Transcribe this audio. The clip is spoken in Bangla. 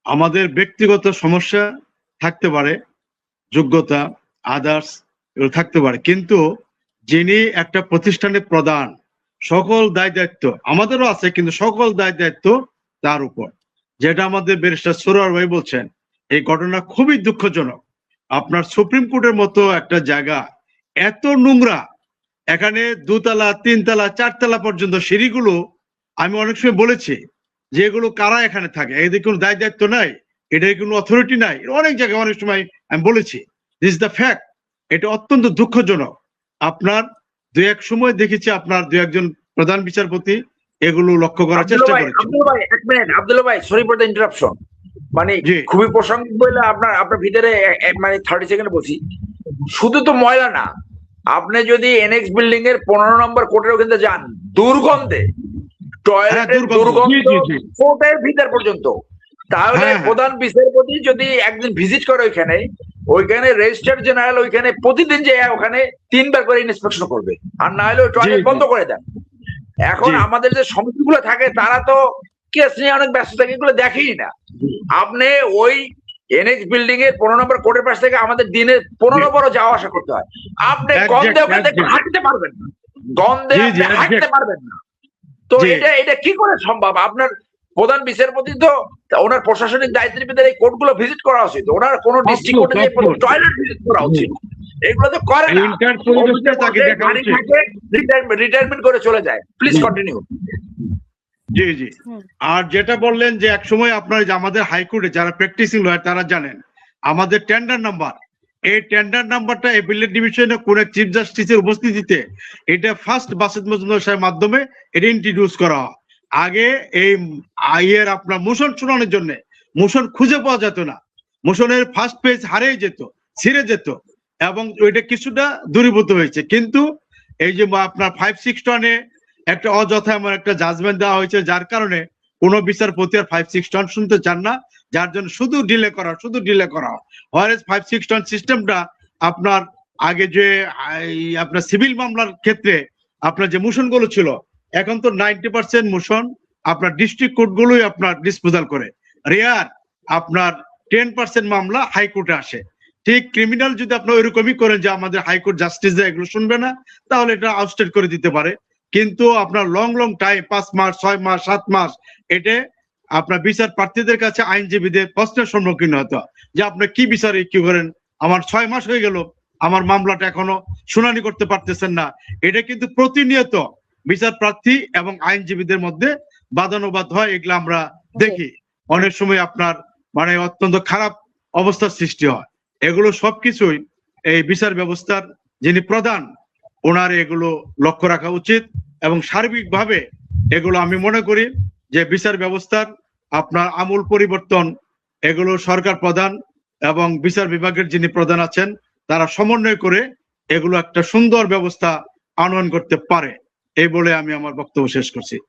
আমাদের ব্যক্তিগত সমস্যা থাকতে পারে, যোগ্যতা আদার্স এগুলো থাকতে পারে, কিন্তু যিনি একটা প্রতিষ্ঠানের প্রধান, সকল দায় দায়িত্ব আমাদেরও আছে, কিন্তু সকল দায় দায়িত্ব তার উপর। যেটা আমাদের ব্যারিস্টার সরোয়ার ভাই বলছেন, এই ঘটনা খুবই দুঃখজনক। আপনার সুপ্রিম কোর্টের মতো একটা জায়গা এত নোংরা, এখানে 2 তলা 3 তলা 4 তলা পর্যন্ত সিঁড়িগুলো, আমি অনেক সময় বলেছি যে এগুলো কারা এখানে থাকে, এদের কোনো দায় দায়িত্ব নাই, এটার কোনো অথরিটি নাই, অনেক জায়গায় অনেক সময় আমি বলেছি। This is the fact. এটা অত্যন্ত দুঃখজনক। আপনার 2-1 সময় দেখেছি আপনার 2-1 জন প্রধান বিচারপতি এগুলো লক্ষ্য করার চেষ্টা করেছে। আব্দুল্লাহ ভাই, এক মিনিট, আব্দুল্লাহ ভাই, সরি ফর দ্য ইন্টারাপশন, মানে খুবই প্রসঙ্গিক বলে আপনার ভিতরে মানে 30 সেকেন্ড বলছি। শুধু তো ময়লা না, আপনি যদি এনএক্স বিল্ডিং এর 15 নম্বর কোর্টের ওখানে যান, দুর্গন্ধে, টয়লেটের দুর্গন্ধ কোর্টের ভিতর পর্যন্ত। তাহলে প্রধান বিচারপতি যদি একদিন ভিজিট করে ওইখানে রেজিস্ট্রার জেনারেল ওইখানে প্রতিদিন যে ওখানে 3 বার করে ইন্সপেকশন করবে, আর না হলে টয়লেট বন্ধ করে দেন। এখন আমাদের যে সমিতিগুলো থাকে তারা তো কেস নিয়ে অনেক ব্যস্ত থাকে, এগুলো দেখেই না। আপনি ওই এনএক্স বিল্ডিং এর 15 নম্বর কোর্টের পাশ থেকে আমাদের দিনে 15 বড় যাওয়া আসা করতে হয়। আপনি গন্ধে ওখানে হাঁটতে পারবেন না, গন্ধে হাঁটতে পারবেন না। তো এটা কি করে সম্ভব? আপনার প্রধান বিচারপতি তো ওনার প্রশাসনিক দায়িত্বের ভিতরে এই কোর্টগুলো ভিজিট করা উচিত, ওনার কোন ডিস্ট্রিক্ট কোর্টে যে টয়লেট ভিজিট করা উচিত। এগুলো তো করে না, রিটায়ারমেন্ট করে চলে যায়। Please continue. জি জি। আর যেটা বললেন যে এক সময় আপনার যে আমাদের হাইকোর্টে যারা প্র্যাকটিসিং লয়ার তারা জানেন, আমাদের টেন্ডার নাম্বার, এই টেন্ডার নাম্বারটা অ্যাপিলেট ডিভিশনে কোন চিফ জাস্টিসের উপস্থিতিতে এটা ফার্স্ট বাসেদ মজুমদার সাহেবের মাধ্যমে এটা ইন্ট্রোডিউস করা হয়। আগে এই আইয়ের আপনার মোশন শুনানোর জন্য মোশন খুঁজে পাওয়া যেত না, মোশনের ফার্স্ট পেজ হারিয়ে যেত, ছিঁড়ে যেত, এবং ওইটা কিছুটা দূরীভূত হয়েছে। কিন্তু এই যে আপনার 5-6 টনে একটা অযথা এমন একটা জাজমেন্ট দেওয়া হয়েছে, যার কারণে কোনো বিচারপতি আর 5-6 টন শুনতে চান না, যার জন্য শুধু ডিলে করা হয়। 5-6 টন সিস্টেমটা আপনার আগে যে আপনার সিভিল মামলার ক্ষেত্রে আপনার যে মোশন গুলো ছিল, এখন তো 90% মোশন আপনার ডিস্ট্রিক্ট কোর্ট গুলোই আপনার ডিসপোজাল করে। রেয়ার আপনার 10% মামলা হাইকোর্টে আসে। ঠিক ক্রিমিনাল যদি আপনার ওইরকমই করেন যে আমাদের হাইকোর্ট জাস্টিস এগুলো শুনবে না, তাহলে এটা আউটস্টেট করে দিতে পারে। কিন্তু আপনার লং টাইম 5 মাস 6 মাস 7 মাস এটা আপনার বিচার প্রার্থীদের কাছে আইনজীবীদের প্রশ্নের সম্মুখীন হতো যে আপনি কি বিচারে কি করেন, আমার 6 মাস হয়ে গেল, আমার মামলাটা এখনো শুনানি করতে পারতেছেন না। এটা কিন্তু প্রতিনিয়ত বিচার প্রার্থী এবং আইনজীবীদের মধ্যে বাদানুবাদ হয়, এগুলো আমরা দেখি। অনেক সময় আপনার মানে অত্যন্ত খারাপ অবস্থার সৃষ্টি হয়। এগুলো সবকিছুই এই বিচার ব্যবস্থার যিনি প্রধান ওনার এগুলো লক্ষ্য রাখা উচিত, এবং সার্বিকভাবে এগুলো আমি মনে করি যে বিচার ব্যবস্থার আপনার আমূল পরিবর্তন এগুলো সরকার প্রধান এবং বিচার বিভাগের যিনি প্রধান আছেন তারা সমন্বয় করে এগুলো একটা সুন্দর ব্যবস্থা আনয়ন করতে পারে, এই বলে আমি আমার বক্তব্য শেষ করছি।